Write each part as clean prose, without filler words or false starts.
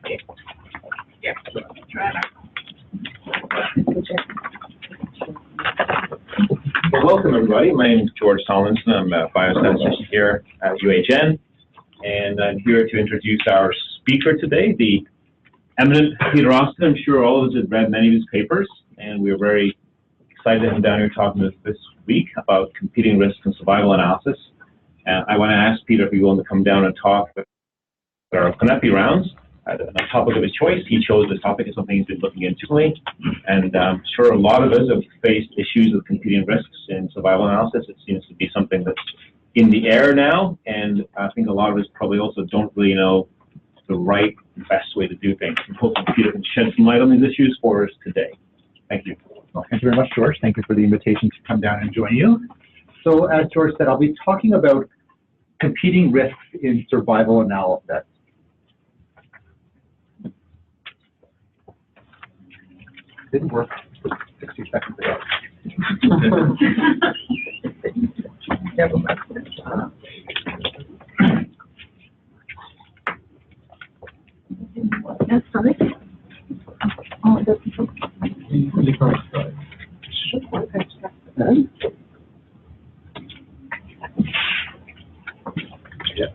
Yeah. Well, welcome everybody. My name is George Tomlinson. I'm a biostatistician here at UHN, and I'm here to introduce our speaker today, the eminent Peter Austin. I'm sure all of us have read many of his papers, and we're very excited to have him down here talking to us this week about competing risks and survival analysis. I want to ask Peter if he's willing to come down and talk about our ClinEpi rounds. A topic of his choice. He chose this topic as something he's been looking into recently, and I'm sure a lot of us have faced issues with competing risks in survival analysis. It seems to be something that's in the air now, and I think a lot of us probably also don't really know the right and best way to do things. And hopefully Peter can shed some light on these issues for us today. Thank you. Well, thank you very much, George. Thank you for the invitation to come down and join you. So as George said, I'll be talking about competing risks in survival analysis. Didn't work 60 seconds ago. That's fine. Oh, it doesn't. Yeah.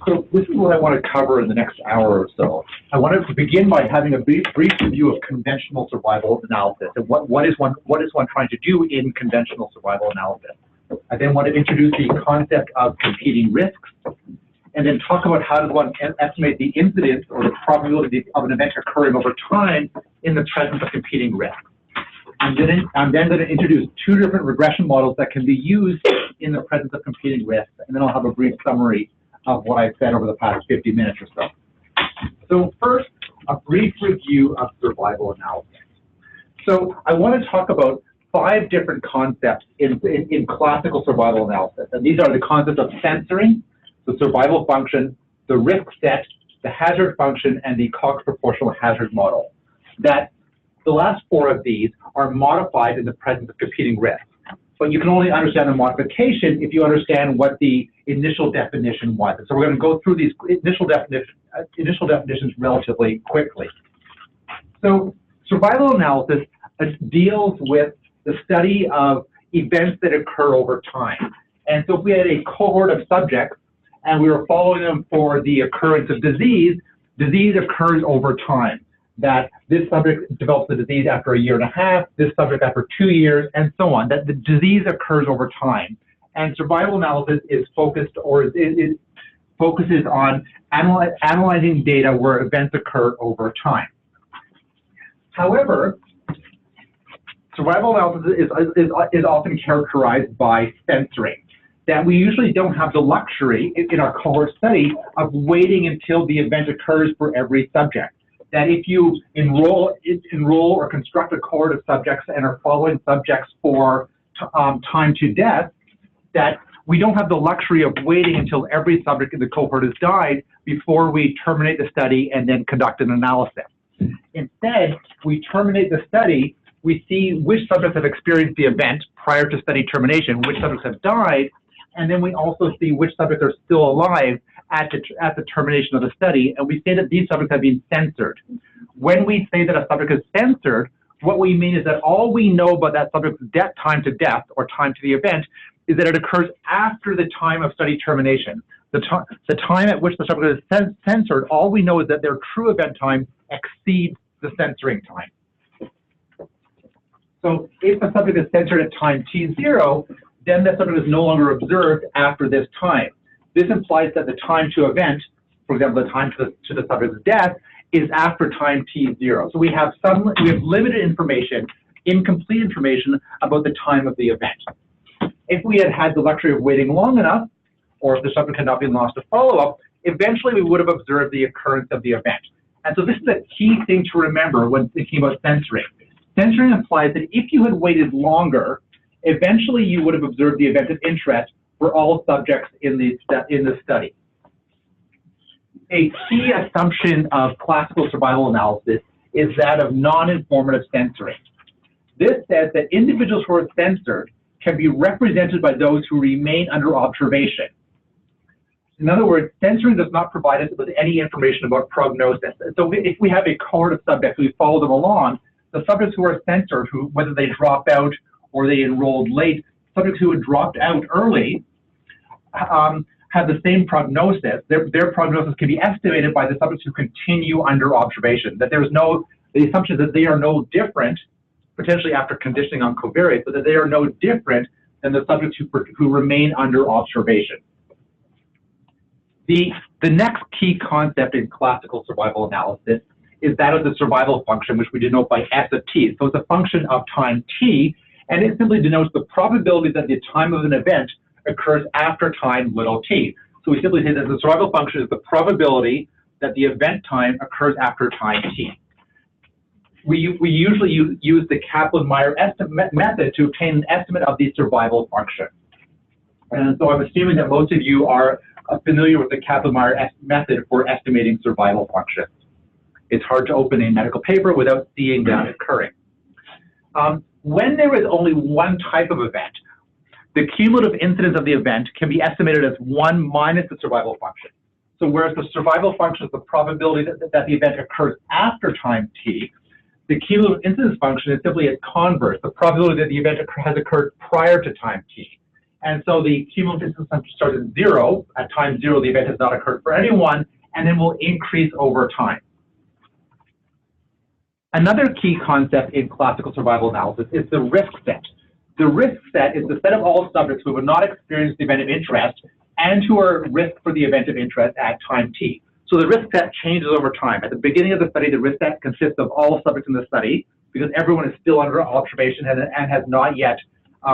So this is what I want to cover in the next hour or so. I want to begin by having a brief review of conventional survival analysis and what is one trying to do in conventional survival analysis. I then want to introduce the concept of competing risks, and then talk about how does one estimate the incidence or the probability of an event occurring over time in the presence of competing risks. I'm then going to introduce two different regression models that can be used in the presence of competing risks, and then I'll have a brief summary of what I've said over the past 50 minutes or so. So first, a brief review of survival analysis. So I want to talk about 5 different concepts in classical survival analysis, and these are the concepts of censoring, the survival function, the risk set, the hazard function, and the Cox proportional hazard model. That the last 4 of these are modified in the presence of competing risks. But you can only understand the modification if you understand what the initial definition was. So we're going to go through these initial definitions relatively quickly. So survival analysis deals with the study of events that occur over time. And so if we had a cohort of subjects and we were following them for the occurrence of disease, disease occurs over time. That this subject develops the disease after 1.5 years, this subject after 2 years, and so on. That the disease occurs over time. And survival analysis is focused, or it focuses on analyzing data where events occur over time. However, survival analysis is often characterized by censoring. That we usually don't have the luxury in our cohort study of waiting until the event occurs for every subject. That if you enroll or construct a cohort of subjects and are following subjects for time to death, that we don't have the luxury of waiting until every subject in the cohort has died before we terminate the study and then conduct an analysis. Instead, we terminate the study, we see which subjects have experienced the event prior to study termination, which subjects have died, and then we also see which subjects are still alive at the termination of the study, and we say that these subjects have been censored. When we say that a subject is censored, what we mean is that all we know about that subject's time to death or time to the event is that it occurs after the time of study termination. The time at which the subject is censored, all we know is that their true event time exceeds the censoring time. So if a subject is censored at time t0, then that subject is no longer observed after this time. This implies that the time to event, for example, the time to the subject's death, is after time t0. So we have limited information, incomplete information about the time of the event. If we had had the luxury of waiting long enough, or if the subject had not been lost to follow-up, eventually we would have observed the occurrence of the event. And so this is a key thing to remember when thinking about censoring. Censoring implies that if you had waited longer, eventually you would have observed the event of interest for all subjects in the study. a key assumption of classical survival analysis is that of non-informative censoring. This says that individuals who are censored can be represented by those who remain under observation. In other words, censoring does not provide us with any information about prognosis. So if we have a cohort of subjects, we follow them along, the subjects who are censored, whether they dropped out or they enrolled late, subjects who had dropped out early have the same prognosis. Their prognosis can be estimated by the subjects who continue under observation. That the assumption that they are no different, potentially after conditioning on covariates, but that they are no different than the subjects who remain under observation. The next key concept in classical survival analysis is that of the survival function, which we denote by S of t. So it's a function of time t, and it simply denotes the probability that the time of an event occurs after time little t. So we simply say that the survival function is the probability that the event time occurs after time t. We usually use the Kaplan-Meier method to obtain an estimate of the survival function. And so I'm assuming that most of you are familiar with the Kaplan-Meier method for estimating survival functions. It's hard to open a medical paper without seeing that occurring. When there is only one type of event, the cumulative incidence of the event can be estimated as 1 minus the survival function. So whereas the survival function is the probability that the event occurs after time t, the cumulative incidence function is simply its converse, the probability that the event has occurred prior to time t. And so the cumulative incidence function starts at 0. At time 0, the event has not occurred for anyone, and then will increase over time. Another key concept in classical survival analysis is the risk set. The risk set is the set of all subjects who have not experienced the event of interest and who are at risk for the event of interest at time t. So the risk set changes over time. At the beginning of the study, the risk set consists of all subjects in the study because everyone is still under observation and has not yet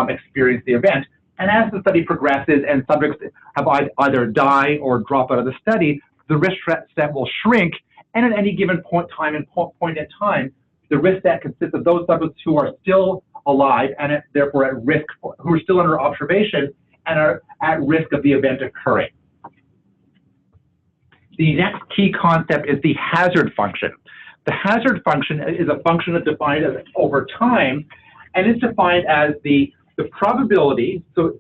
experienced the event. And as the study progresses and subjects have either die or drop out of the study, the risk set will shrink. And at any given point in time, the risk set consists of those subjects who are still alive and therefore at risk, who are still under observation and are at risk of the event occurring. The next key concept is the hazard function. The hazard function is a function that's defined as over time, and it's defined as the probability. So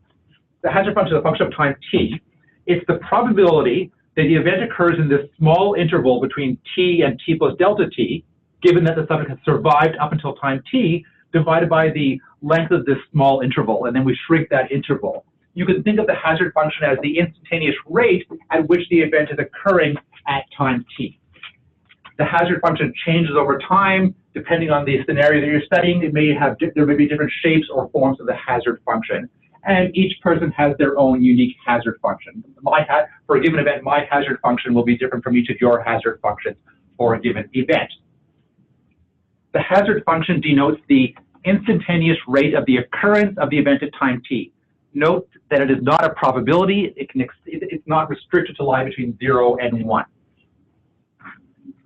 the hazard function is a function of time t. It's the probability that the event occurs in this small interval between t and t plus delta t, given that the subject has survived up until time t, divided by the length of this small interval, and then we shrink that interval. You can think of the hazard function as the instantaneous rate at which the event is occurring at time t. The hazard function changes over time depending on the scenario that you're studying. There may be different shapes or forms of the hazard function, and each person has their own unique hazard function. For a given event, my hazard function will be different from each of your hazard functions for a given event. The hazard function denotes the instantaneous rate of the occurrence of the event at time t. Note that it is not a probability. It's not restricted to lie between 0 and 1.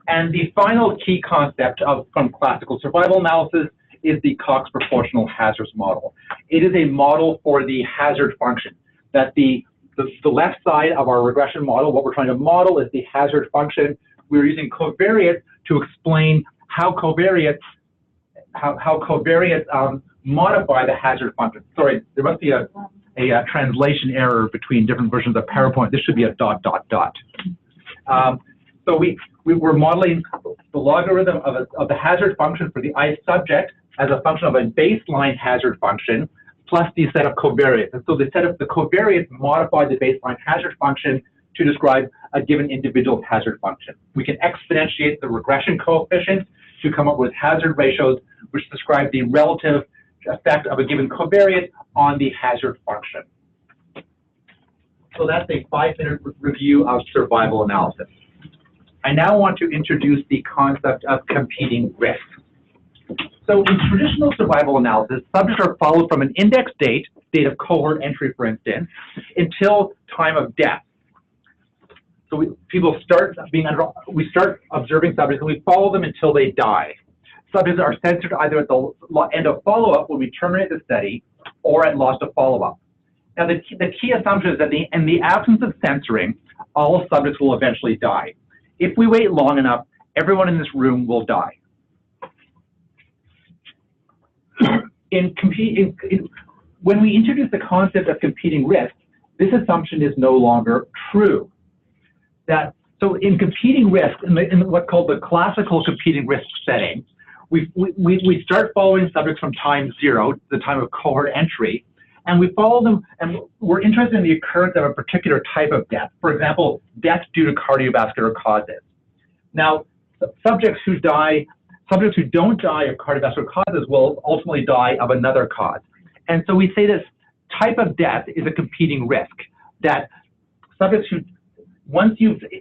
And the final key concept from classical survival analysis is the Cox proportional hazards model. It is a model for the hazard function. That the left side of our regression model, what we're trying to model is the hazard function. We're using covariates to explain how covariates modify the hazard function. Sorry, there must be a translation error between different versions of PowerPoint. This should be a ... So we're modeling the logarithm of the hazard function for the ith subject as a function of a baseline hazard function plus the set of covariates. And so the set of the covariates modify the baseline hazard function to describe a given individual's hazard function. We can exponentiate the regression coefficients to come up with hazard ratios which describe the relative effect of a given covariate on the hazard function. So that's a 5-minute review of survival analysis. I now want to introduce the concept of competing risks. So in traditional survival analysis, subjects are followed from an index date of cohort entry, for instance, until time of death. So we start observing subjects and we follow them until they die. Subjects are censored either at the end of follow-up when we terminate the study or at loss of follow-up. Now, the key assumption is that in the absence of censoring, all subjects will eventually die. If we wait long enough, everyone in this room will die. When we introduce the concept of competing risks, this assumption is no longer true. So in competing risks, in what's called the classical competing risk setting, we start following subjects from time 0, the time of cohort entry, and we follow them, and we're interested in the occurrence of a particular type of death. For example, death due to cardiovascular causes. Now, subjects who don't die of cardiovascular causes will ultimately die of another cause. And so we say this type of death is a competing risk, that subjects who,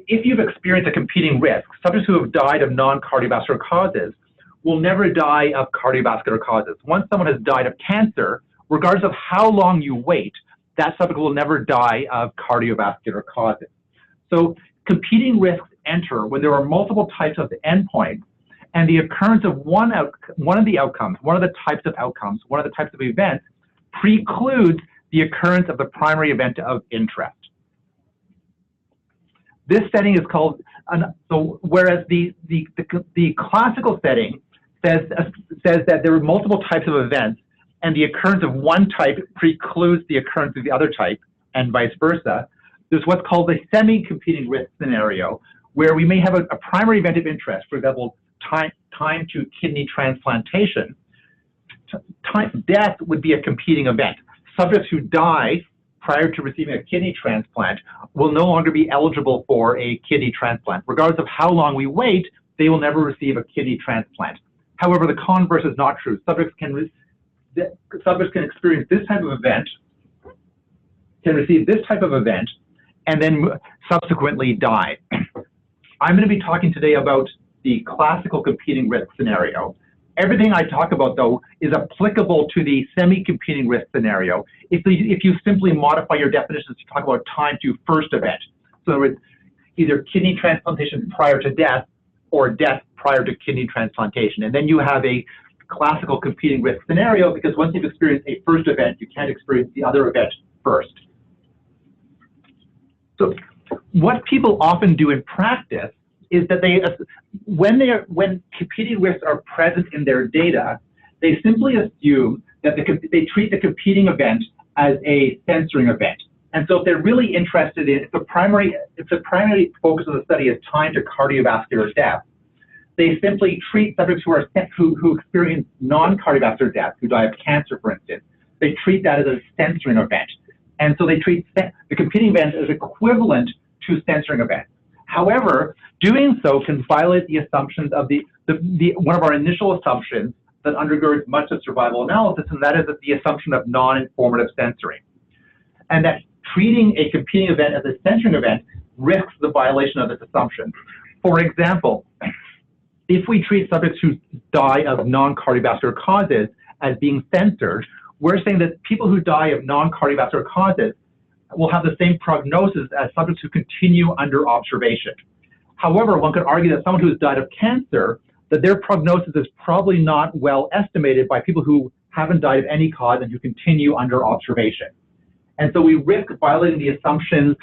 if you've experienced a competing risk, subjects who have died of non-cardiovascular causes will never die of cardiovascular causes. Once someone has died of cancer, regardless of how long you wait, that subject will never die of cardiovascular causes. So competing risks enter when there are multiple types of endpoints, and the occurrence of one of the outcomes, one of the types of outcomes, one of the types of events precludes the occurrence of the primary event of interest. This setting is called, whereas the classical setting says that there are multiple types of events, and the occurrence of one type precludes the occurrence of the other type, and vice versa. There's what's called the semi-competing risk scenario, where we may have a primary event of interest, for example, time to kidney transplantation. Death would be a competing event. Subjects who die prior to receiving a kidney transplant will no longer be eligible for a kidney transplant. Regardless of how long we wait, they will never receive a kidney transplant. However, the converse is not true. Subjects can experience this type of event, can receive this type of event, and then subsequently die. I'm going to be talking today about the classical competing risk scenario. Everything I talk about, though, is applicable to the semi-competing risk scenario if you simply modify your definitions to talk about time to first event. So in other words, either kidney transplantation prior to death or death prior to kidney transplantation. And then you have a classical competing risk scenario, because once you've experienced a first event, you can't experience the other event first. So what people often do in practice is that when competing risks are present in their data, they simply assume that they treat the competing event as a censoring event. And so if they're really interested in, if the primary focus of the study is time to cardiovascular death, they simply treat subjects who experience non-cardiovascular death, who die of cancer, for instance. They treat that as a censoring event. And so they treat the competing event as equivalent to censoring events. However, doing so can violate the assumptions of one of our initial assumptions that undergirds much of survival analysis, and that is the assumption of non-informative censoring. And that treating a competing event as a censoring event risks the violation of this assumption. For example, if we treat subjects who die of non-cardiovascular causes as being censored, we're saying that people who die of non-cardiovascular causes will have the same prognosis as subjects who continue under observation. However, one could argue that someone who has died of cancer, that their prognosis is probably not well estimated by people who haven't died of any cause and who continue under observation. And so we risk violating the assumption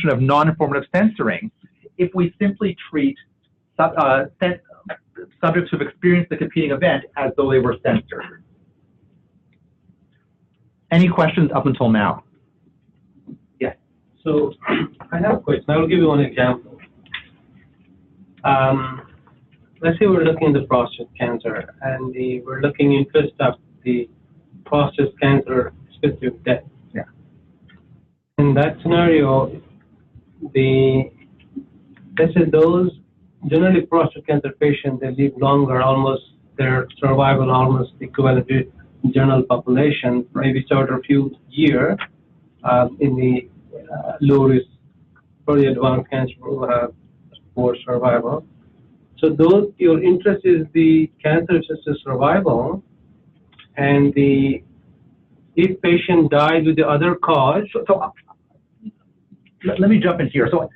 of non-informative censoring if we simply treat subjects who've experienced the competing event as though they were censored. Any questions up until now? Yes. So I have a question. I will give you one example. Let's say we're looking at the prostate cancer, and we're looking interest of the prostate cancer specific death. Yeah. In that scenario, let's say those generally prostate cancer patients, they live longer, almost their survival almost equivalent to general population, maybe sort of a few years in the low risk for the advanced cancer will have poor survival. So those, your interest is the cancer resistant survival, and if patient dies with the other cause. So let me jump in here. So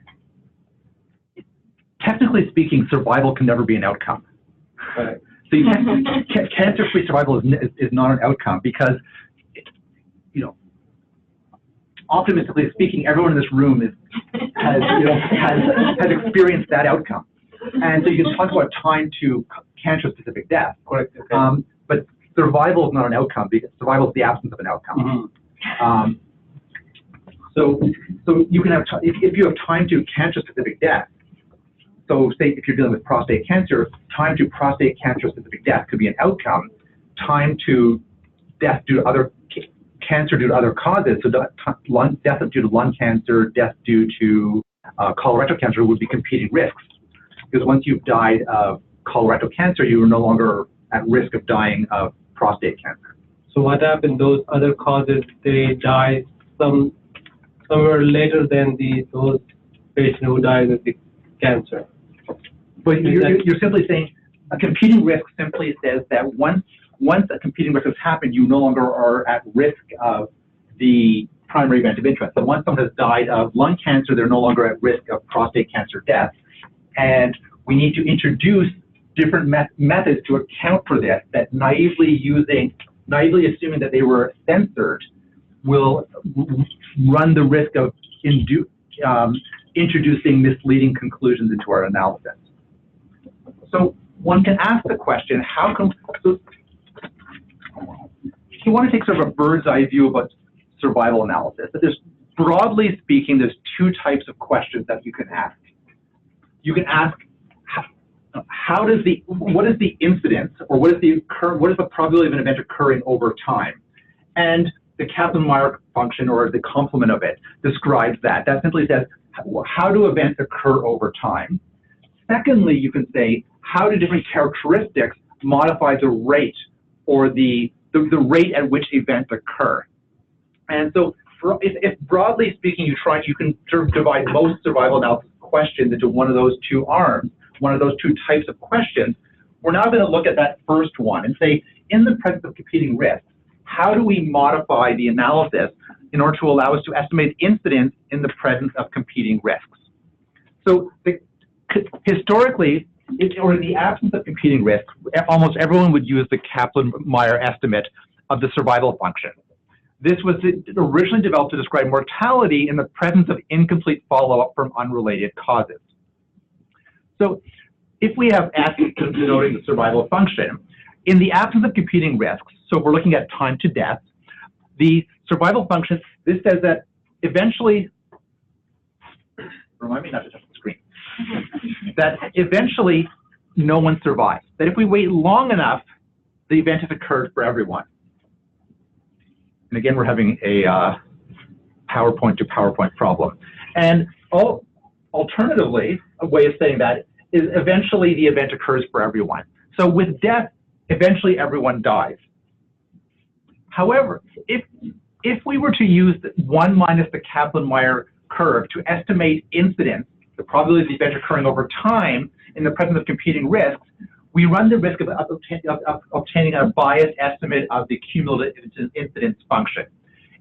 technically speaking, survival can never be an outcome. Right. So cancer-free survival is not an outcome because, optimistically speaking, everyone in this room has experienced that outcome. And so you can talk about time to cancer-specific death. Correct. Okay. But survival is not an outcome, because survival is the absence of an outcome. Mm-hmm. So you can have, if you have time to cancer-specific death, so say if you're dealing with prostate cancer, time to prostate cancer-specific death could be an outcome. Time to death due to other cancer due to other causes, so death due to lung cancer, death due to colorectal cancer would be competing risks. Because once you've died of colorectal cancer, you are no longer at risk of dying of prostate cancer. So what happened? Those other causes, they die somewhere later than those patients who died with the cancer. But you're simply saying a competing risk simply says that once a competing risk has happened, you no longer are at risk of the primary event of interest. So once someone has died of lung cancer, they're no longer at risk of prostate cancer death. And we need to introduce different methods to account for this, that naively assuming that they were censored will run the risk of introducing misleading conclusions into our analysis. So one can ask the question, how come, so if you want to take sort of a bird's eye view about survival analysis, that there's, broadly speaking, there's two types of questions that you can ask. You can ask, what is the incidence, or what is the probability of an event occurring over time? And the Kaplan-Meier function, or the complement of it, describes that. That simply says, how do events occur over time? Secondly, you can say, how do different characteristics modify the rate, or the rate at which events occur? And so, if broadly speaking, you can sort of divide most survival analysis questions into one of those two arms, one of those two types of questions. We're now going to look at that first one and say, in the presence of competing risks, how do we modify the analysis in order to allow us to estimate incidence in the presence of competing risks? So historically, or in the absence of competing risks, almost everyone would use the Kaplan-Meier estimate of the survival function. This was originally developed to describe mortality in the presence of incomplete follow-up from unrelated causes. So if we have assays denoting the survival function, in the absence of competing risks, so if we're looking at time to death, the survival function, this says that eventually, remind me not to touch the screen, that eventually no one survives. That if we wait long enough, the event has occurred for everyone. And again, we're having a PowerPoint to PowerPoint problem. And alternatively, a way of saying that is eventually the event occurs for everyone. So with death, eventually everyone dies. However, if we were to use 1 minus the Kaplan-Meier curve to estimate incidence, the probability of the event occurring over time in the presence of competing risks, we run the risk of obtaining a biased estimate of the cumulative incidence function.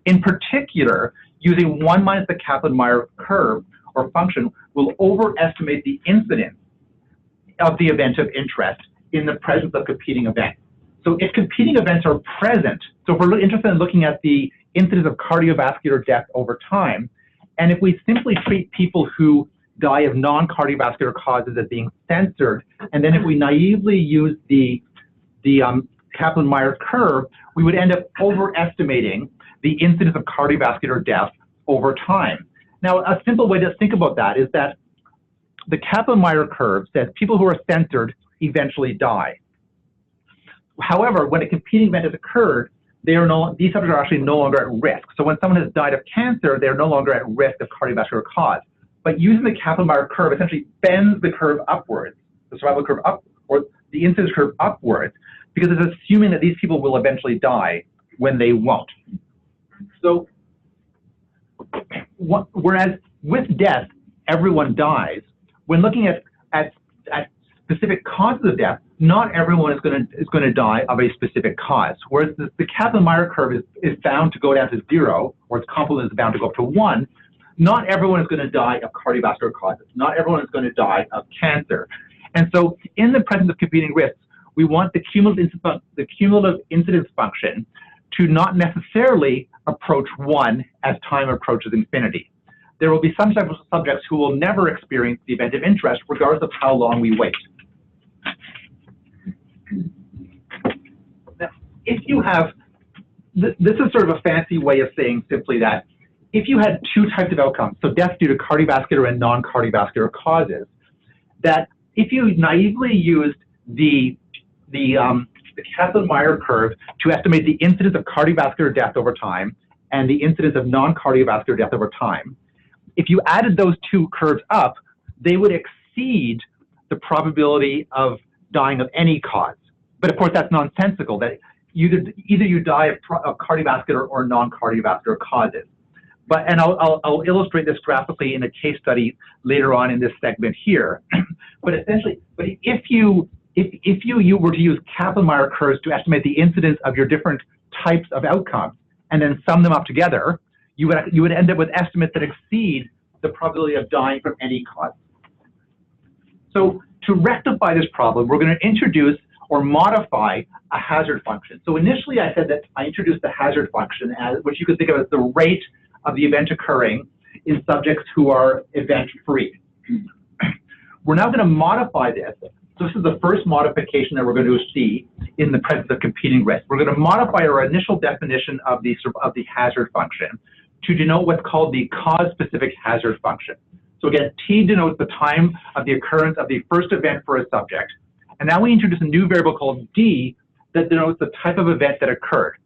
In particular, using 1 minus the Kaplan-Meier curve or function will overestimate the incidence of the event of interest in the presence of competing events. So if competing events are present, so if we're interested in looking at the incidence of cardiovascular death over time, and if we simply treat people who die of non-cardiovascular causes as being censored, and then if we naively use the Kaplan-Meier curve, we would end up overestimating the incidence of cardiovascular death over time. Now, a simple way to think about that is that the Kaplan-Meier curve says people who are censored eventually die. However, when a competing event has occurred, these subjects are actually no longer at risk. So when someone has died of cancer, they're no longer at risk of cardiovascular cause. But using the Kaplan-Meier curve essentially bends the curve upwards, the survival curve up, or the incidence curve upwards, because it's assuming that these people will eventually die when they won't. So, whereas with death, everyone dies, when looking at specific causes of death, not everyone is going to die of a specific cause. Whereas the Kaplan-Meier curve is bound to go down to 0, or its complement is bound to go up to 1. Not everyone is going to die of cardiovascular causes. Not everyone is going to die of cancer. And so in the presence of competing risks, we want the cumulative incidence function to not necessarily approach 1 as time approaches infinity. There will be some subjects who will never experience the event of interest regardless of how long we wait. Now, if you have, this is sort of a fancy way of saying simply that if you had 2 types of outcomes, so death due to cardiovascular and non-cardiovascular causes, that if you naively used the Kaplan-Meier curve to estimate the incidence of cardiovascular death over time and the incidence of non-cardiovascular death over time, if you added those 2 curves up, they would exceed the probability of dying of any cause. But of course, that's nonsensical, that either you die of cardiovascular or non-cardiovascular causes. And I'll illustrate this graphically in a case study later on in this segment here. But essentially, if you were to use Kaplan-Meier curves to estimate the incidence of your different types of outcomes and then sum them up together, you would end up with estimates that exceed the probability of dying from any cause. So to rectify this problem, we're going to introduce or modify a hazard function. So initially I said that I introduced the hazard function, as which you could think of as the rate of the event occurring in subjects who are event-free. We're now going to modify this. So this is the first modification that we're going to see in the presence of competing risk. We're going to modify our initial definition of the hazard function to denote what's called the cause-specific hazard function. So again, T denotes the time of the occurrence of the first event for a subject. And now we introduce a new variable called D that denotes the type of event that occurred.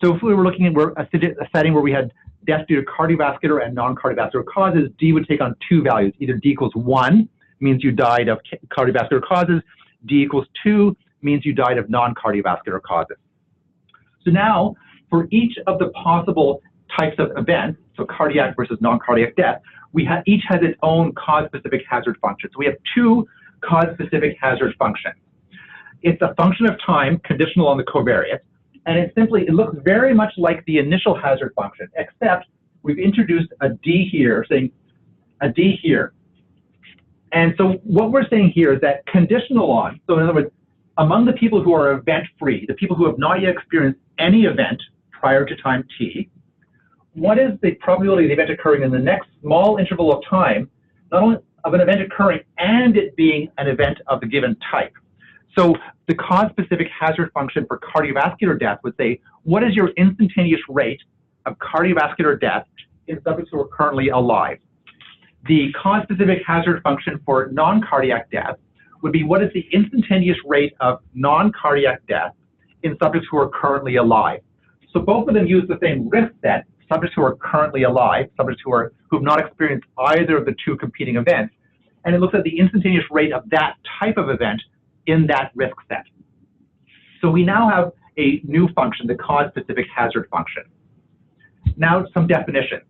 So if we were looking at a setting where we had death due to cardiovascular and non-cardiovascular causes, D would take on 2 values. Either D equals 1 means you died of cardiovascular causes. D equals 2 means you died of non-cardiovascular causes. So now, for each of the possible types of events, so cardiac versus non-cardiac death, each has its own cause-specific hazard function. So we have 2 cause-specific hazard functions. It's a function of time conditional on the covariate, and it looks very much like the initial hazard function, except we've introduced a D here, saying a D here. And so what we're saying here is that conditional on, so in other words, among the people who are event-free, the people who have not yet experienced any event prior to time t, what is the probability of the event occurring in the next small interval of time, not only of an event occurring and it being an event of the given type? So the cause-specific hazard function for cardiovascular death would say, what is your instantaneous rate of cardiovascular death in subjects who are currently alive? The cause-specific hazard function for non-cardiac death would be, what is the instantaneous rate of non-cardiac death in subjects who are currently alive? So both of them use the same risk set, subjects who are currently alive, subjects who have not experienced either of the 2 competing events, and it looks at the instantaneous rate of that type of event in that risk set. So we now have a new function, the cause-specific hazard function. Now some definitions.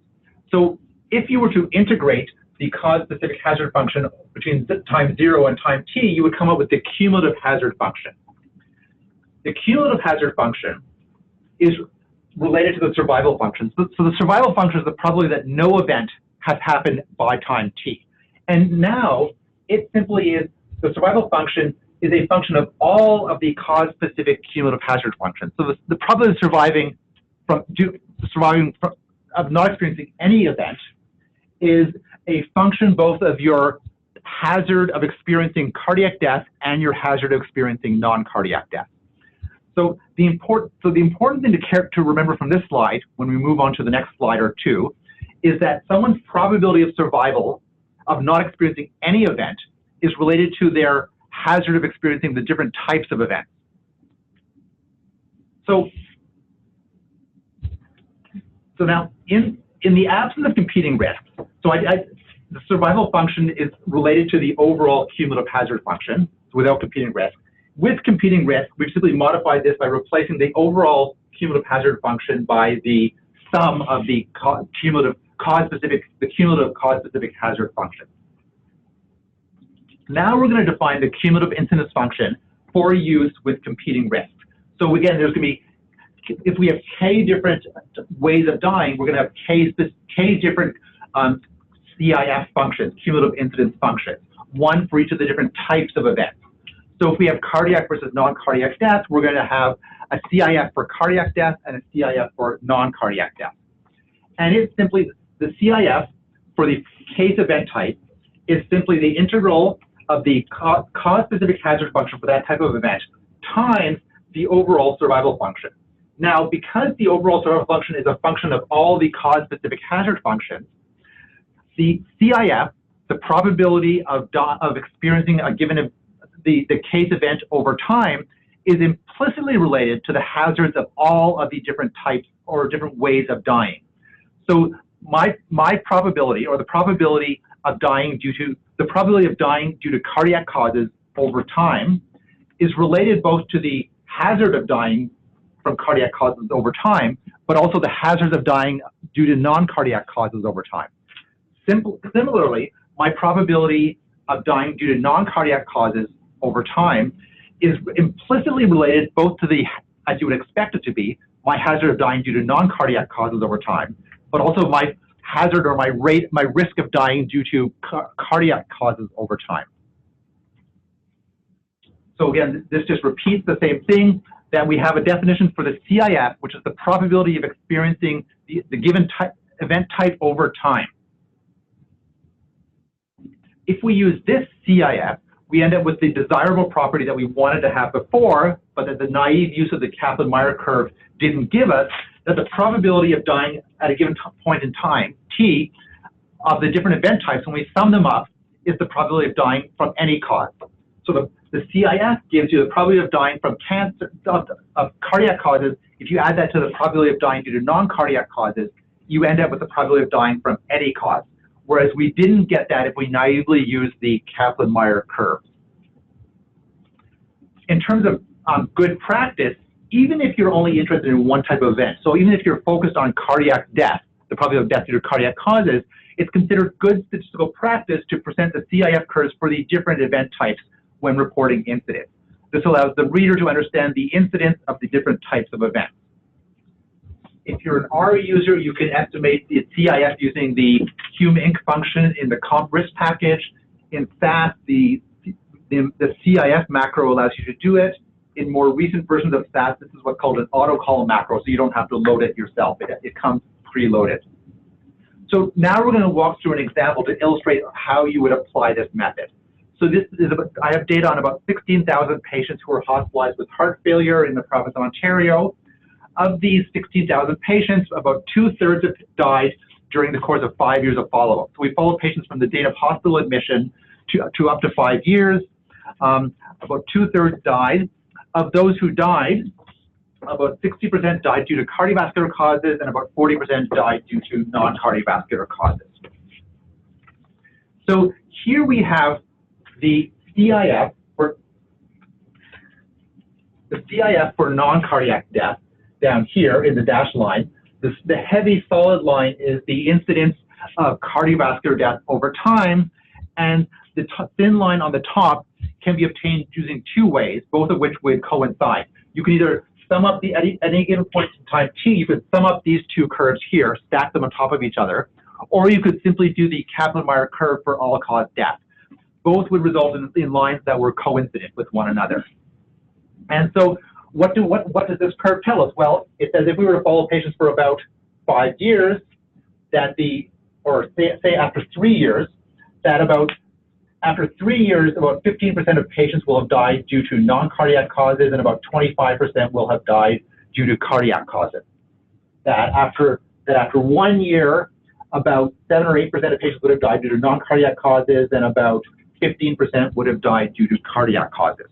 So if you were to integrate the cause-specific hazard function between time 0 and time t, you would come up with the cumulative hazard function. The cumulative hazard function is related to the survival function. So the survival function is the probability that no event has happened by time t. And now it simply is, the survival function is a function of all of the cause-specific cumulative hazard functions. So the probability of not experiencing any event is a function both of your hazard of experiencing cardiac death and your hazard of experiencing non-cardiac death. So the important thing to remember from this slide, when we move on to the next slide or 2, is that someone's probability of survival of not experiencing any event is related to their hazard of experiencing the different types of events. So now, in the absence of competing risks, so the survival function is related to the overall cumulative hazard function without competing risk. With competing risk, we've simply modified this by replacing the overall cumulative hazard function by the sum of the cumulative cause-specific hazard function. Now we're going to define the cumulative incidence function for use with competing risk. So again, there's going to be, if we have k different ways of dying, we're going to have k different CIF functions, cumulative incidence functions, one for each of the different types of events. So if we have cardiac versus non-cardiac death, we're going to have a CIF for cardiac death and a CIF for non-cardiac death. And it's simply the CIF for the case event type is simply the integral of the cause-specific hazard function for that type of event times the overall survival function. Now, because the overall survival function is a function of all the cause-specific hazard functions, the CIF, the probability of experiencing a given the case event over time, is implicitly related to the hazards of all of the different types or different ways of dying. So my probability, or the probability of dying due to cardiac causes over time, is related both to the hazard of dying from cardiac causes over time, but also the hazards of dying due to non-cardiac causes over time. Similarly, my probability of dying due to non-cardiac causes over time is implicitly related both to the, as you would expect it to be, my hazard of dying due to non-cardiac causes over time, but also my hazard or my risk of dying due to cardiac causes over time. So again, this just repeats the same thing, that we have a definition for the CIF, which is the probability of experiencing the given event type over time. If we use this CIF, we end up with the desirable property that we wanted to have before, but that the naive use of the Kaplan-Meier curve didn't give us, that the probability of dying at a given point in time, t, of the different event types, when we sum them up, is the probability of dying from any cause. So the CIF gives you the probability of dying from cancer, of cardiac causes. If you add that to the probability of dying due to non-cardiac causes, you end up with the probability of dying from any cause. Whereas we didn't get that if we naively used the Kaplan-Meier curve. In terms of good practice, even if you're only interested in one type of event, so even if you're focused on cardiac death, the probability of death due to cardiac causes, it's considered good statistical practice to present the CIF curves for the different event types when reporting incidents. This allows the reader to understand the incidence of the different types of events. If you're an R user, you can estimate the CIF using the HUMINC function in the comp risk package. In SAS, the CIF macro allows you to do it. In more recent versions of SAS, this is what's called an auto-call macro, so you don't have to load it yourself. It comes preloaded. So now we're going to walk through an example to illustrate how you would apply this method. So this is I have data on about 16,000 patients who are hospitalized with heart failure in the province of Ontario. Of these 16,000 patients, about 2/3 have died during the course of 5 years of follow-up. So we followed patients from the date of hospital admission to up to 5 years. About 2/3 died. Of those who died, about 60% died due to cardiovascular causes, and about 40% died due to non-cardiovascular causes. So here we have the CIF for non-cardiac death down here in the dashed line. The heavy solid line is the incidence of cardiovascular death over time, and the thin line on the top can be obtained using two ways, both of which would coincide. You can either sum up at any given point in time t, you could sum up these two curves here, stack them on top of each other, or you could simply do the Kaplan-Meier curve for all-cause death. Both would result in lines that were coincident with one another. And so what does this curve tell us? Well, it says if we were to follow patients for about 5 years, that say after 3 years, that after 3 years, about 15% of patients will have died due to non-cardiac causes, and about 25% will have died due to cardiac causes. That after 1 year, about 7 or 8% of patients would have died due to non-cardiac causes, and about 15% would have died due to cardiac causes.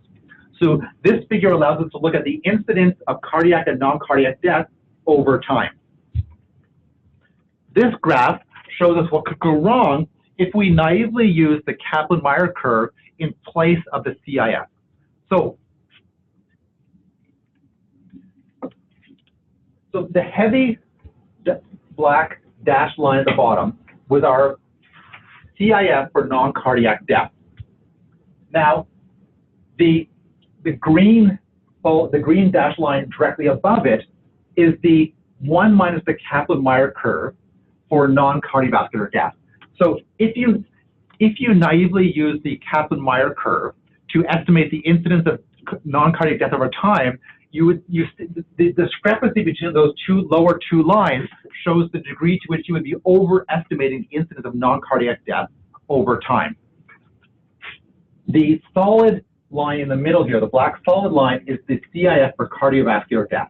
So this figure allows us to look at the incidence of cardiac and non-cardiac death over time. This graph shows us what could go wrong if we naively use the Kaplan-Meier curve in place of the CIF. So the heavy black dashed line at the bottom was our CIF for non-cardiac death. Now, the green dashed line directly above it is the 1 minus the Kaplan-Meier curve for non-cardiovascular death. So if you naively use the Kaplan-Meier curve to estimate the incidence of non-cardiac death over time, the discrepancy between those lower two lines shows the degree to which you would be overestimating the incidence of non-cardiac death over time. The solid line in the middle here, the black solid line, is the CIF for cardiovascular death.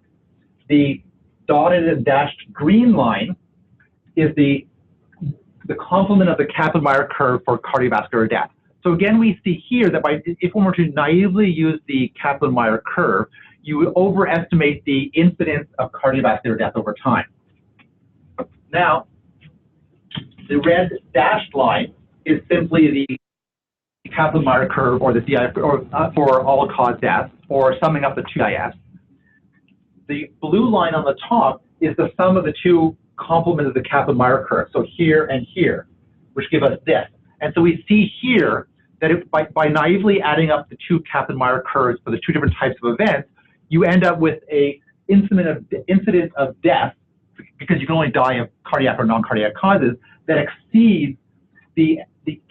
The dotted and dashed green line is the complement of the Kaplan-Meier curve for cardiovascular death. So again, we see here that if one were to naively use the Kaplan-Meier curve, you would overestimate the incidence of cardiovascular death over time. Now, the red dashed line is simply the Kaplan-Meier curve, or the CIF, for all-cause deaths, or summing up the two CIFs. The blue line on the top is the sum of the two complements of the Kaplan-Meier curve, so here and here, which give us this. And so we see here that by naively adding up the two Kaplan-Meier curves for the two different types of events, you end up with a incidence of death, because you can only die of cardiac or non-cardiac causes, that exceeds the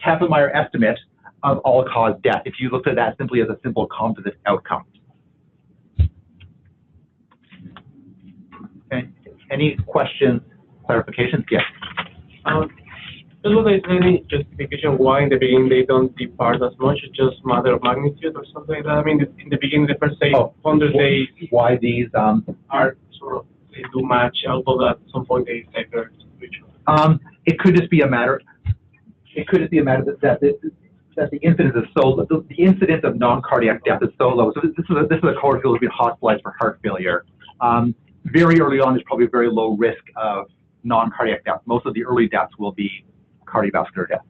Kaplan-Meier estimate of all-cause death, if you looked at that simply as a simple composite outcome. Okay. Any questions, clarifications? Yes. So there's any justification why in the beginning they don't depart as much, it's just matter of magnitude or something like that? I mean, in the beginning, the first say 100 days why these are sort of, they do match, although at some point they differ. It could just be a matter. It could just be a matter that the incidence is so low. The incidence of non-cardiac death is so low. So this is a cohort who has been hospitalized for heart failure. Very early on, there's probably a very low risk of non-cardiac death. Most of the early deaths will be cardiovascular death.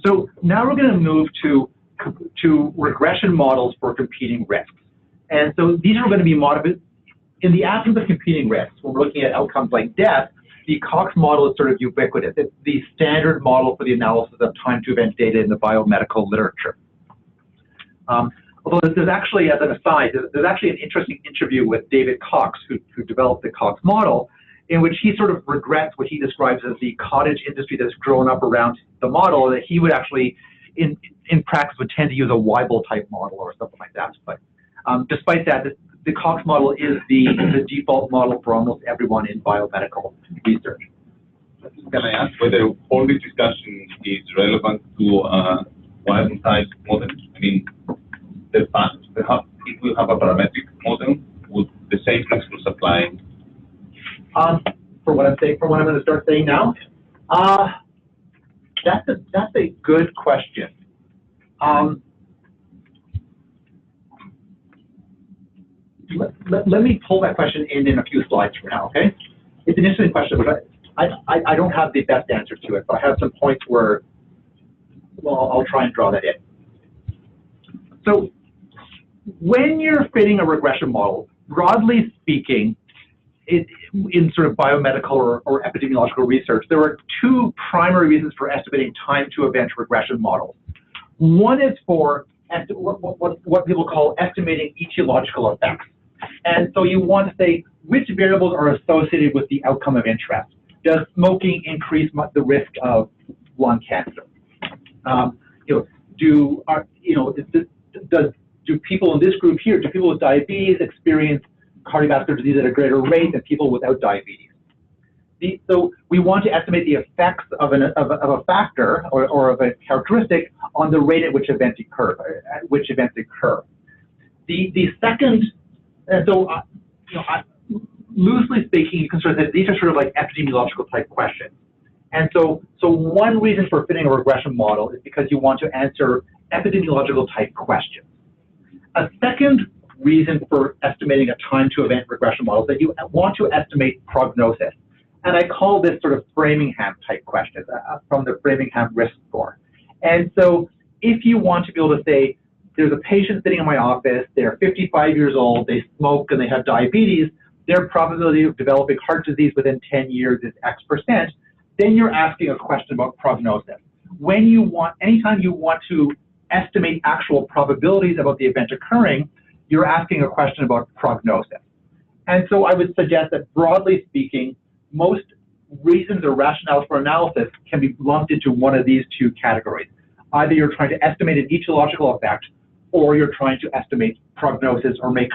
So now we're going to move to regression models for competing risks. And so these are going to be motivated. In the absence of competing risks, when we're looking at outcomes like death, the Cox model is sort of ubiquitous. It's the standard model for the analysis of time-to-event data in the biomedical literature. Although there's actually, as an aside, there's actually an interesting interview with David Cox, who developed the Cox model, in which he sort of regrets what he describes as the cottage industry that's grown up around the model, that he would actually, in practice, would tend to use a Weibull type model or something like that. But despite that, the Cox model is the default model for almost everyone in biomedical research. Can I ask whether all this discussion is relevant to Weibull type model? I mean, if we have a parametric model, would the same principles apply? For what I'm going to start saying now, that's a good question. Let me pull that question in a few slides from now. Okay, it's an interesting question, but I don't have the best answer to it. But I have some points where, well, I'll try and draw that in. So when you're fitting a regression model, broadly speaking, in sort of biomedical or epidemiological research, there are two primary reasons for estimating time-to-event regression models. One is for what people call estimating etiological effects. And so you want to say which variables are associated with the outcome of interest. Does smoking increase the risk of lung cancer? Do people in this group here, do people with diabetes experience cardiovascular disease at a greater rate than people without diabetes? So we want to estimate the effects of a factor or of a characteristic on the rate at which events occur. The second, and so loosely speaking, you can sort of say these are sort of like epidemiological type questions. And so one reason for fitting a regression model is because you want to answer epidemiological type questions. A second reason for estimating a time-to-event regression model is that you want to estimate prognosis. And I call this sort of Framingham type questions from the Framingham risk score. And so if you want to be able to say, there's a patient sitting in my office, they're 55 years old, they smoke and they have diabetes, their probability of developing heart disease within 10 years is X%, then you're asking a question about prognosis. Anytime you want to estimate actual probabilities about the event occurring, you're asking a question about prognosis. And so I would suggest that broadly speaking, most reasons or rationales for analysis can be lumped into one of these two categories. Either you're trying to estimate an etiological effect, or you're trying to estimate prognosis or make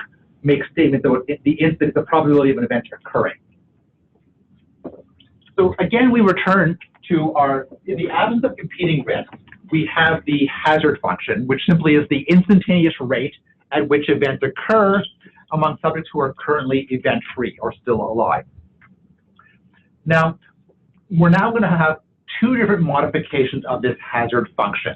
statements about the probability of an event occurring. So again, we return to in the absence of competing risks, we have the hazard function, which simply is the instantaneous rate at which events occur among subjects who are currently event-free or still alive. Now, we're now going to have two different modifications of this hazard function.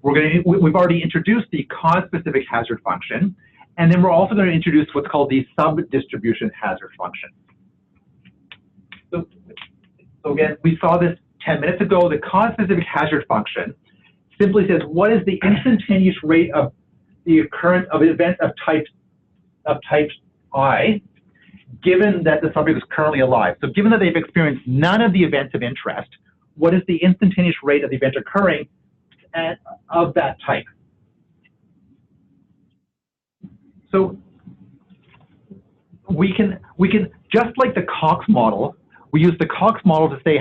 We've already introduced the cause-specific hazard function, and then we're also going to introduce what's called the sub-distribution hazard function. So again, we saw this 10 minutes ago. The cause-specific hazard function simply says what is the instantaneous rate of the occurrence of events of type I, given that the subject is currently alive. So given that they've experienced none of the events of interest, what is the instantaneous rate of the event occurring of that type? So we can just like the Cox model, we use the Cox model to say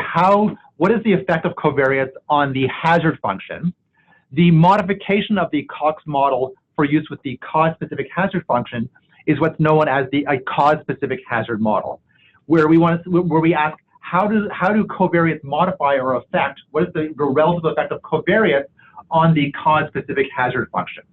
what is the effect of covariance on the hazard function. The modification of the Cox model for use with the cause-specific hazard function is what's known as a cause-specific hazard model, where we ask how do covariance modify or affect, what is the relative effect of covariance on the cause-specific hazard function,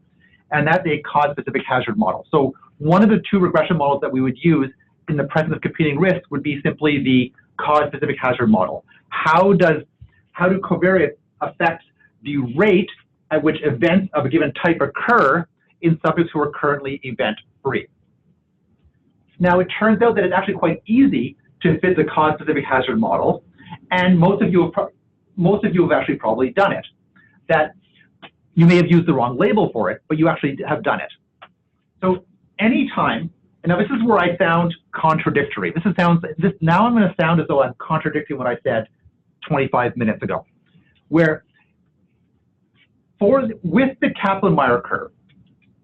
and that's a cause-specific hazard model. So one of the two regression models that we would use in the presence of competing risks would be simply the cause-specific hazard model. How do covariance affect the rate at which events of a given type occur in subjects who are currently event-free? Now, it turns out that it's actually quite easy to fit the cause-specific hazard model, and most of you have actually probably done it. That you may have used the wrong label for it, but you actually have done it. So anytime, and now this is where I sound contradictory. Now I'm going to sound as though I'm contradicting what I said 25 minutes ago, where with the Kaplan-Meier curve,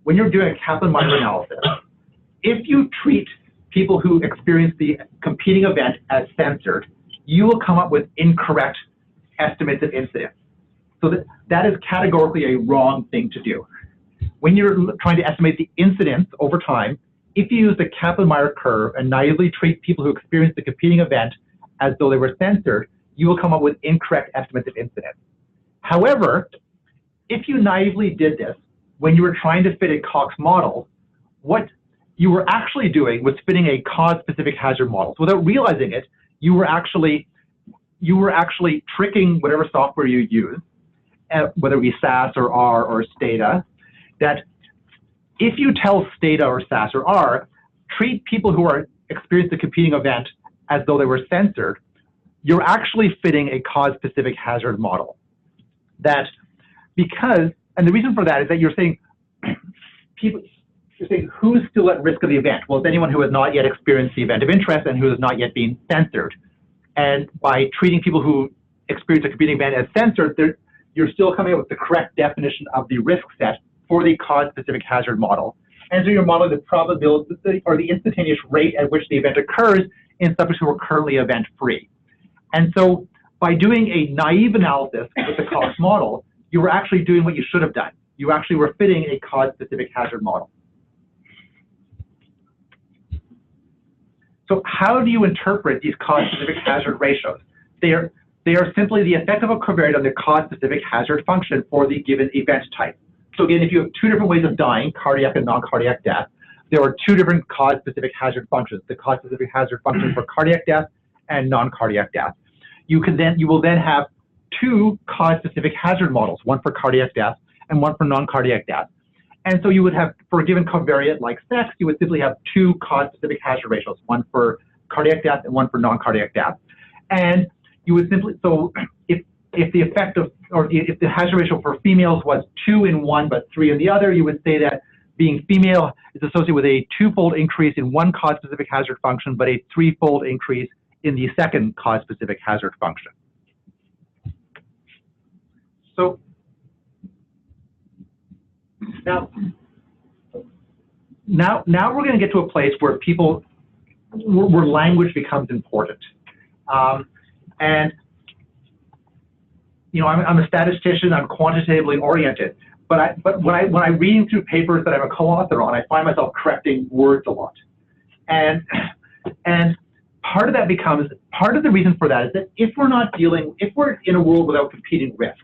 when you're doing a Kaplan-Meier analysis, if you treat people who experience the competing event as censored, you will come up with incorrect estimates of incidence. So that is categorically a wrong thing to do. When you're trying to estimate the incidence over time, if you use the Kaplan-Meier curve and naively treat people who experience the competing event as though they were censored, you will come up with incorrect estimates of incidence. However, if you naively did this when you were trying to fit a Cox model, what you were actually doing was fitting a cause-specific hazard model. So without realizing it, you were actually tricking whatever software you use, whether it be SAS or R or Stata, that if you tell Stata or SAS or R, treat people who are experiencing the competing event as though they were censored, you're actually fitting a cause-specific hazard model. And the reason for that is that you're saying who's still at risk of the event? Well, it's anyone who has not yet experienced the event of interest and who has not yet been censored. And by treating people who experience a competing event as censored, you're still coming up with the correct definition of the risk set for the cause-specific hazard model. And so you're modeling the probability or the instantaneous rate at which the event occurs in subjects who are currently event-free. And so by doing a naive analysis with the Cox model, you were actually doing what you should have done. You actually were fitting a cause-specific hazard model. So how do you interpret these cause-specific hazard ratios? They are simply the effect of a covariate on the cause-specific hazard function for the given event type. So again, if you have two different ways of dying, cardiac and non-cardiac death, there are two different cause-specific hazard functions, the cause-specific hazard function for cardiac death and non-cardiac death. You will then have two cause-specific hazard models, one for cardiac death and one for non-cardiac death. And so you would have, for a given covariate like sex, you would simply have two cause-specific hazard ratios, one for cardiac death and one for non-cardiac death. And you would simply, so if the effect of, or if the hazard ratio for females was 2 in one but 3 in the other, you would say that being female is associated with a 2-fold increase in one cause-specific hazard function, but a 3-fold increase in the second cause-specific hazard function. So now we're going to get to a place where where language becomes important. And I'm a statistician, I'm quantitatively oriented, but when I'm reading through papers that I'm a co-author on, I find myself correcting words a lot. And part of the reason for that is that if we're in a world without competing risks,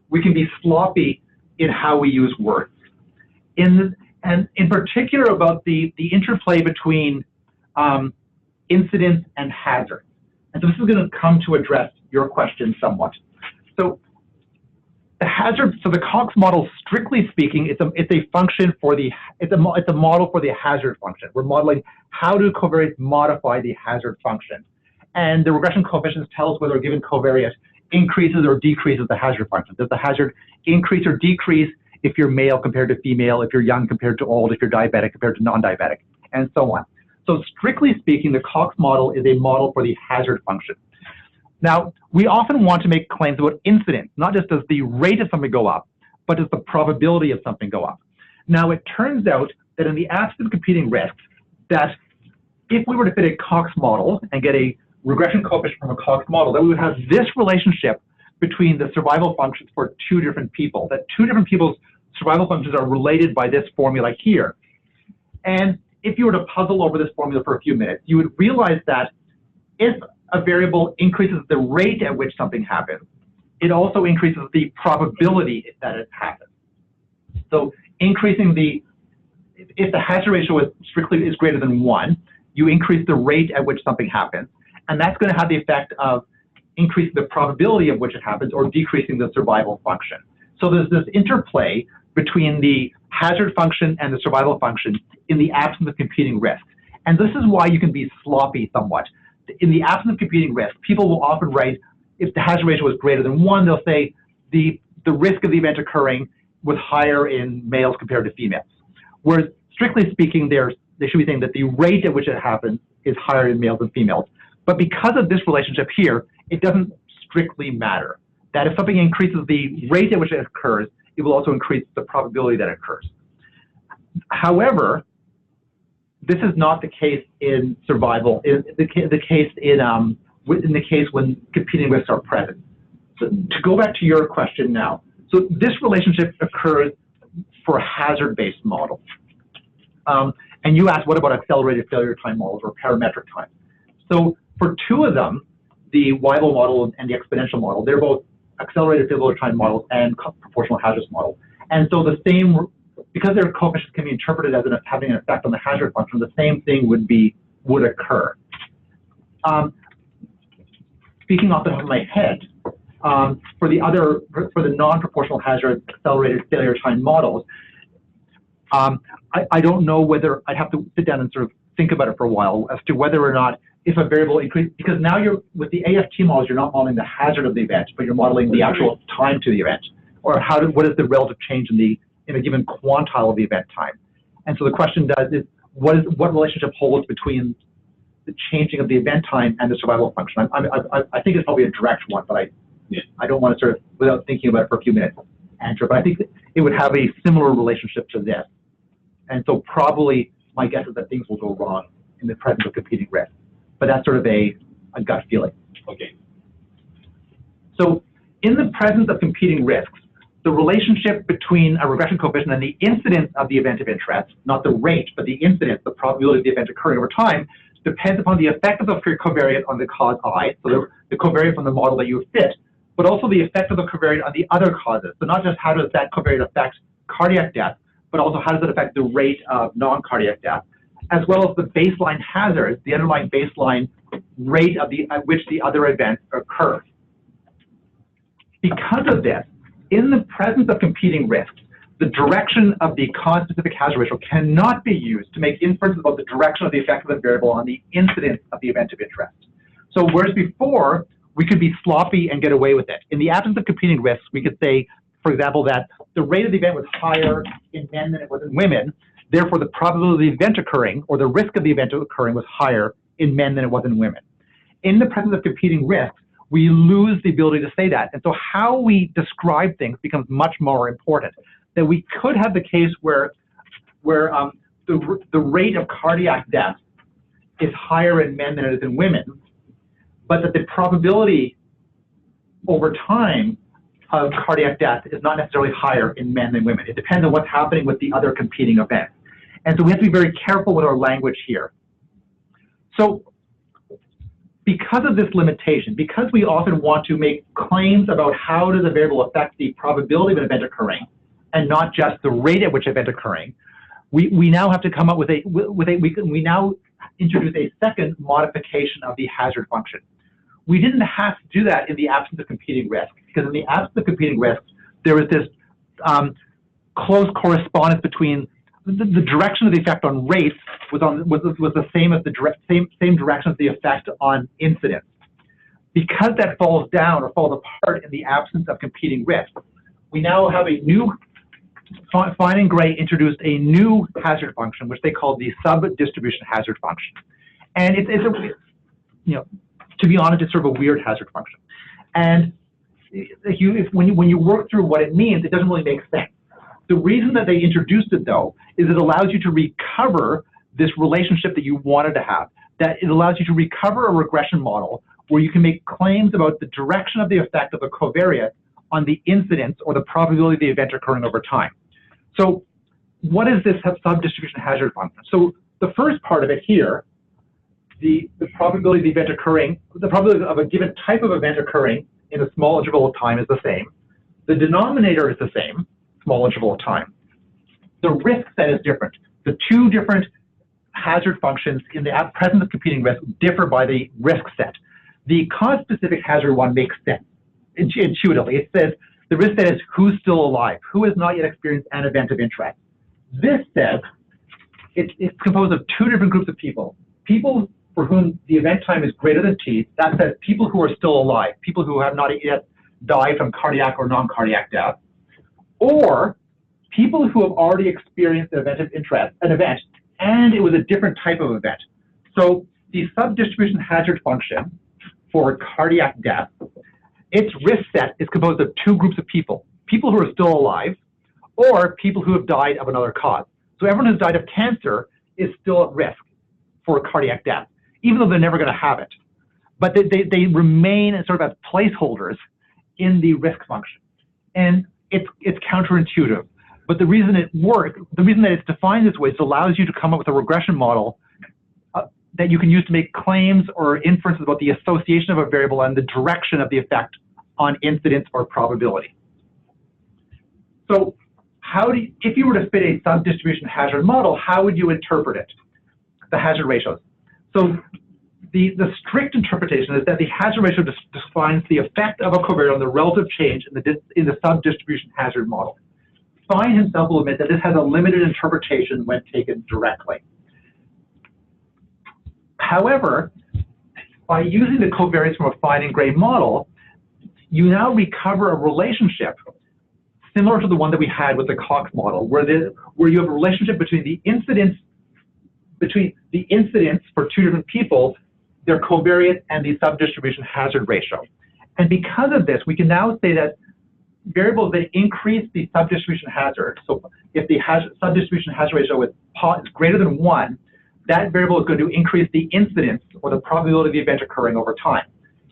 we can be sloppy in how we use words. And in particular about the interplay between incidence and hazard. And so this is going to come to address your question somewhat. So the Cox model, strictly speaking, it's a function for it's a model for the hazard function. We're modeling how do covariates modify the hazard function. And the regression coefficients tell us whether a given covariate increases or decreases the hazard function. Does the hazard increase or decrease if you're male compared to female, if you're young compared to old, if you're diabetic compared to non-diabetic, and so on. So strictly speaking, the Cox model is a model for the hazard function. Now, we often want to make claims about incidence, not just does the rate of something go up, but does the probability of something go up. Now, it turns out that in the absence of competing risks, that if we were to fit a Cox model and get a regression coefficient from a Cox model, that we would have this relationship between the survival functions for two different people, that two different people's survival functions are related by this formula here. And if you were to puzzle over this formula for a few minutes, you would realize that if a variable increases the rate at which something happens, it also increases the probability that it happens. So increasing if the hazard ratio is greater than 1, you increase the rate at which something happens, and that's going to have the effect of increasing the probability of which it happens or decreasing the survival function. So there's this interplay between the hazard function and the survival function in the absence of competing risks. And this is why you can be sloppy somewhat. In the absence of competing risks, people will often write, if the hazard ratio is greater than 1, they'll say the risk of the event occurring was higher in males compared to females. Whereas, strictly speaking, they should be saying that the rate at which it happens is higher in males than females. But because of this relationship here, it doesn't strictly matter. That if something increases the rate at which it occurs, it will also increase the probability that it occurs. However, this is not the case in survival. The case when competing risks are present. So to go back to your question now, so this relationship occurs for a hazard-based model. And you asked, what about accelerated failure time models or parametric time? So for two of them, the Weibull model and the exponential model, they're both accelerated failure time models and proportional hazards model. And so because their coefficients can be interpreted as having an effect on the hazard function, the same thing would occur. Speaking off the top of my head, for the non-proportional hazard accelerated failure time models, I don't know whether I'd have to sit down and sort of think about it for a while as to whether or not if a variable increases, because now with the AFT models, you're not modeling the hazard of the event, but you're modeling the actual time to the event, or what is the relative change in a given quantile of the event time. And so the question is what relationship holds between the changing of the event time and the survival function? I think it's probably a direct one, but I don't want to sort of, without thinking about it for a few minutes, answer. But I think it would have a similar relationship to this. And so probably my guess is that things will go wrong in the presence of competing risks. But that's sort of a gut feeling. Okay. So in the presence of competing risks, the relationship between a regression coefficient and the incidence of the event of interest, not the rate, but the incidence, the probability of the event occurring over time, depends upon the effect of the covariate on the cause I, so the covariate from the model that you fit, but also the effect of the covariate on the other causes. So not just how does that covariate affect cardiac death, but also how does it affect the rate of non-cardiac death, as well as the baseline hazards, the underlying baseline rate at which the other events occur. Because of this, in the presence of competing risks, the direction of the cause-specific hazard ratio cannot be used to make inferences about the direction of the effect of the variable on the incidence of the event of interest. So whereas before, we could be sloppy and get away with it. In the absence of competing risks, we could say, for example, that the rate of the event was higher in men than it was in women. Therefore, the probability of the event occurring, or the risk of the event occurring, was higher in men than it was in women. In the presence of competing risks, we lose the ability to say that. And so how we describe things becomes much more important. That we could have the case where the rate of cardiac death is higher in men than it is in women, but that the probability over time of cardiac death is not necessarily higher in men than women. It depends on what's happening with the other competing events. And so we have to be very careful with our language here. So because of this limitation, because we often want to make claims about how does a variable affect the probability of an event occurring, and not just the rate at which an event occurring, we now have to come up with we now introduce a second modification of the hazard function. We didn't have to do that in the absence of competing risks, because in the absence of competing risks, there was this close correspondence between the direction of the effect on rates was the same as the same direction as the effect on incidence. Because that falls down or falls apart in the absence of competing risks, we now have a new, Fine and Gray introduced a new hazard function, which they call the sub-distribution hazard function. And it's a, you know, to be honest, it's sort of a weird hazard function. And when you work through what it means, it doesn't really make sense. The reason that they introduced it, though, is it allows you to recover this relationship that you wanted to have. That it allows you to recover a regression model where you can make claims about the direction of the effect of a covariate on the incidence or the probability of the event occurring over time. So what is this sub-distribution hazard function? So the first part of it here, the probability of the event occurring, the probability of a given type of event occurring in a small interval of time is the same. The denominator is the same, small interval of time. The risk set is different. The two different hazard functions in the presence of competing risks differ by the risk set. The cause-specific hazard one makes sense intuitively. It says the risk set is who's still alive, who has not yet experienced an event of interest. This says it's composed of two different groups of people. People for whom the event time is greater than t, that says people who are still alive, people who have not yet died from cardiac or non-cardiac death, or people who have already experienced an event of interest, and it was a different type of event. So the sub-distribution hazard function for cardiac death, its risk set is composed of two groups of people, people who are still alive, or people who have died of another cause. So everyone who's died of cancer is still at risk for cardiac death, even though they're never going to have it. But they remain as sort of as placeholders in the risk function. And it's counterintuitive. But the reason it works, the reason that it's defined this way is it allows you to come up with a regression model that you can use to make claims or inferences about the association of a variable and the direction of the effect on incidence or probability. So if you were to fit a sub-distribution hazard model, how would you interpret it, the hazard ratios? So the strict interpretation is that the hazard ratio defines the effect of a covariate on the relative change in the sub-distribution hazard model. Fine himself will admit that this has a limited interpretation when taken directly. However, by using the covariates from a Fine and Gray model, you now recover a relationship similar to the one that we had with the Cox model, where you have a relationship between the incidence for two different people, their covariate, and the sub-distribution hazard ratio. And because of this, we can now say that variables that increase the sub-distribution hazard, so if the sub-distribution hazard ratio is greater than 1, that variable is going to increase the incidence or the probability of the event occurring over time.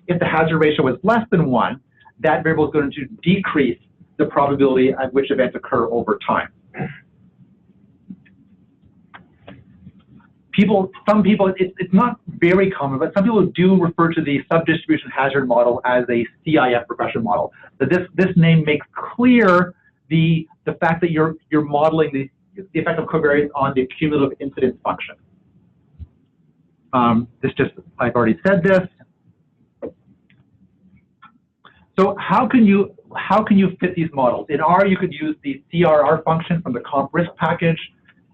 If the hazard ratio is less than 1, that variable is going to decrease the probability at which events occur over time. Some people, it's not very common, but some people do refer to the sub-distribution hazard model as a CIF regression model. That this name makes clear the fact that you're modeling the effect of covariates on the cumulative incidence function. I've already said this. So how can you fit these models? In R, you could use the CRR function from the comp risk package.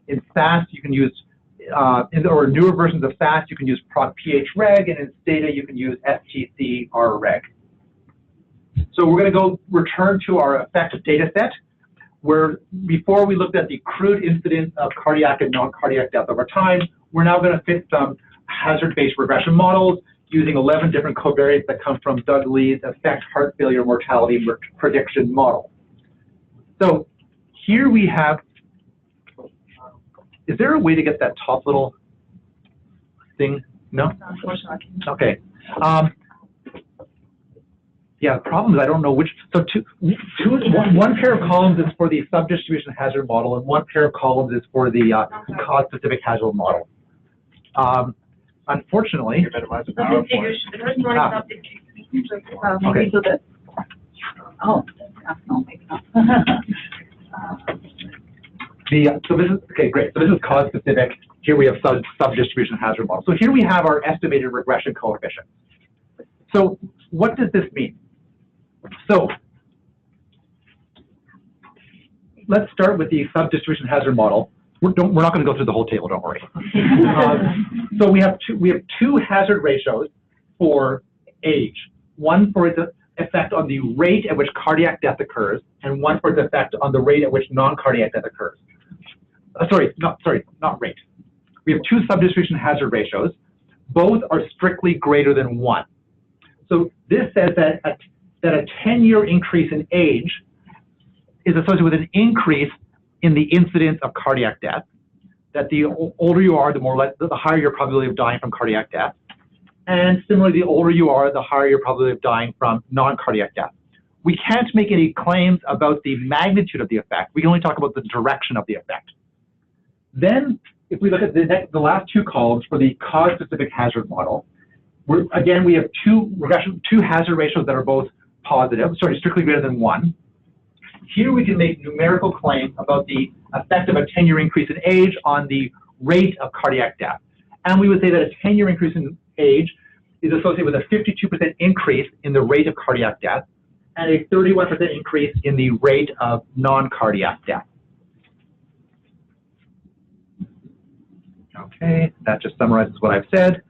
In SAS, you can use or newer versions of SAS, you can use proc-phreg, and in THETA, you can use STC-rreg. So we're going to return to our effective data set, where before we looked at the crude incidence of cardiac and non-cardiac death over time. We're now going to fit some hazard-based regression models using 11 different covariates that come from Doug Lee's Affect Heart Failure Mortality Prediction Model. So here we have, is there a way to get that top little thing? No? Unfortunately. Okay. Yeah, the problem is I don't know which, so one pair of columns is for the sub-distribution hazard model and one pair of columns is for the cause-specific hazard model. Unfortunately, The first one is maybe to the, oh, no, maybe not. So this is, okay, great. So this is cause-specific. Here we have sub-distribution hazard model. So here we have our estimated regression coefficient. So what does this mean? So let's start with the sub-distribution hazard model. We're not going to go through the whole table, don't worry. So we have two hazard ratios for age. One for its effect on the rate at which cardiac death occurs, and one for its effect on the rate at which non-cardiac death occurs. Not rate. We have two sub-distribution hazard ratios. Both are strictly greater than 1. So this says that a 10-year increase in age is associated with an increase in the incidence of cardiac death, that the older you are, the higher your probability of dying from cardiac death. And similarly, the older you are, the higher your probability of dying from non-cardiac death. We can't make any claims about the magnitude of the effect. We can only talk about the direction of the effect. Then, if we look at the last two columns for the cause-specific hazard model, again, we have two hazard ratios that are both positive, strictly greater than 1. Here we can make numerical claims about the effect of a 10-year increase in age on the rate of cardiac death. And we would say that a 10-year increase in age is associated with a 52% increase in the rate of cardiac death and a 31% increase in the rate of non-cardiac death. Okay, that just summarizes what I've said.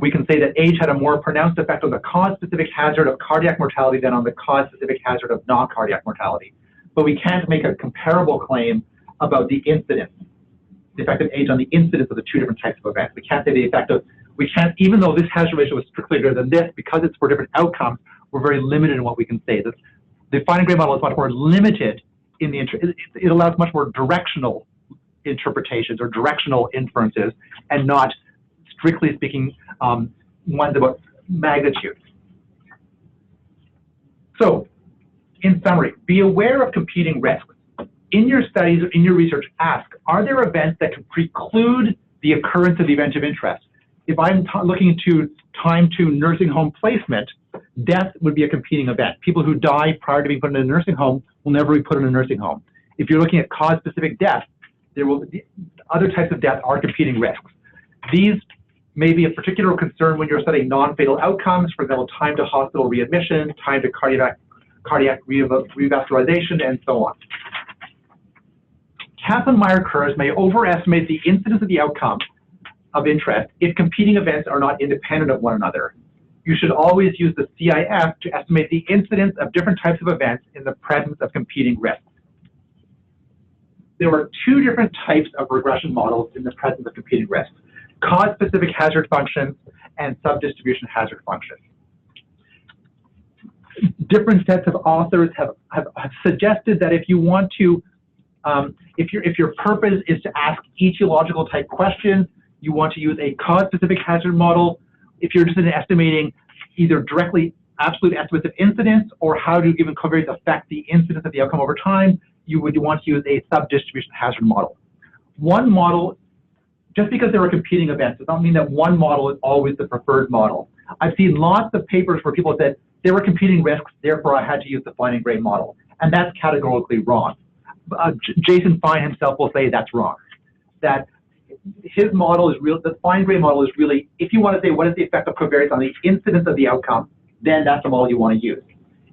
We can say that age had a more pronounced effect on the cause-specific hazard of cardiac mortality than on the cause-specific hazard of non-cardiac mortality. But we can't make a comparable claim about the incidence, the effect of age on the incidence of the two different types of events. We can't say the effect of, even though this hazard ratio is strictly greater than this, because it's for different outcomes, we're very limited in what we can say. The fine grained model is much more limited in the, it allows much more directional interpretations or directional inferences and not, strictly speaking, ones about magnitude. So, in summary, be aware of competing risks. In your studies or in your research, ask, are there events that can preclude the occurrence of the event of interest? If I'm looking to time to nursing home placement, death would be a competing event. People who die prior to being put in a nursing home will never be put in a nursing home. If you're looking at cause-specific death, there will be other types of death are competing risks. These may be a particular concern when you're studying non-fatal outcomes, for example, time to hospital readmission, time to cardiac revascularization, and so on. Kaplan-Meier curves may overestimate the incidence of the outcome of interest if competing events are not independent of one another. You should always use the CIF to estimate the incidence of different types of events in the presence of competing risks. There are two different types of regression models in the presence of competing risks: cause-specific hazard functions and sub-distribution hazard functions. Different sets of authors have suggested that if you want to, if your purpose is to ask etiological type questions, you want to use a cause-specific hazard model. If you're interested in estimating either directly absolute estimates of incidence or how do given covariates affect the incidence of the outcome over time, you would want to use a sub-distribution hazard model. One model, just because there are competing events, does not mean that one model is always the preferred model. I've seen lots of papers where people said there were competing risks, therefore I had to use the fine and grained model, and that's categorically wrong. Jason Fine himself will say that's wrong. That his model is real. The fine grained model is really, if you want to say what is the effect of covariates on the incidence of the outcome, then that's the model you want to use.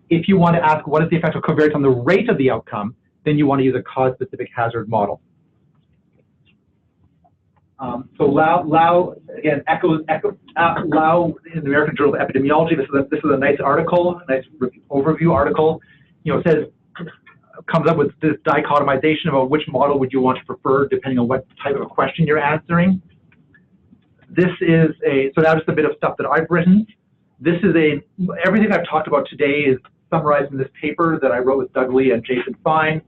If you want to ask what is the effect of covariates on the rate of the outcome, then you want to use a cause-specific hazard model. So Lau again echoes Lau in the American Journal of Epidemiology. This is a nice article, a nice overview article. Says, comes up with this dichotomization about which model would you want to prefer depending on what type of a question you're answering. This is so now just a bit of stuff that I've written. This is everything I've talked about today is summarized in this paper that I wrote with Doug Lee and Jason Fine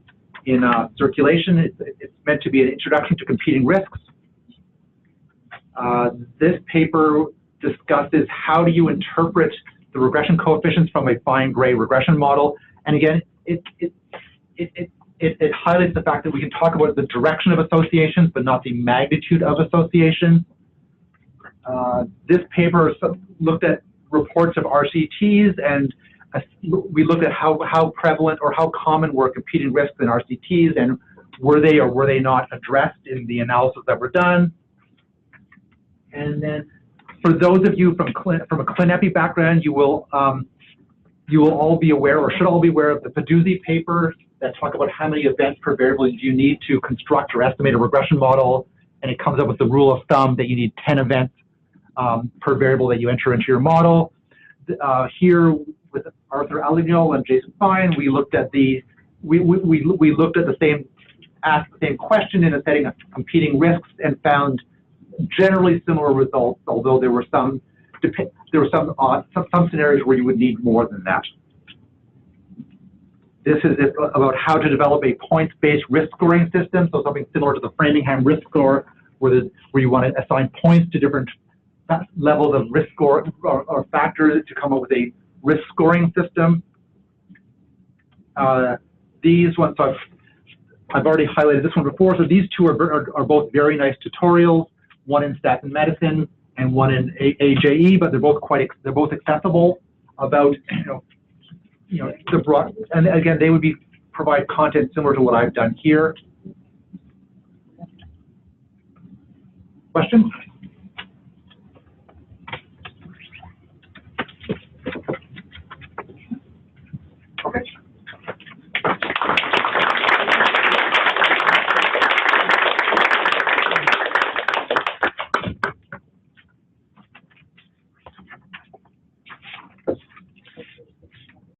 in Circulation. It's meant to be an introduction to competing risks. This paper discusses how do you interpret the regression coefficients from a fine gray regression model. And again, it highlights the fact that we can talk about the direction of associations, but not the magnitude of associations. This paper looked at reports of RCTs, and we looked at how prevalent or how common were competing risks in RCTs, and were they or were they not addressed in the analysis that were done. And then for those of you from a ClinEpi background, you will all be aware, or should all be aware, of the Peduzzi paper that talk about how many events per variable you need to construct or estimate a regression model, and it comes up with the rule of thumb that you need 10 events per variable that you enter into your model. Here with Arthur Alignol and Jason Fine, we looked at the asked the same question in a setting of competing risks and found generally similar results, although there were some scenarios where you would need more than that. This is about how to develop a points-based risk scoring system, so something similar to the Framingham risk score, where you want to assign points to different levels of risk score or factors to come up with a risk scoring system. These ones, so I've already highlighted this one before, so these two are both very nice tutorials, one in stats and medicine and one in AJE, but they're both accessible about the broad, and again they would provide content similar to what I've done here. Questions?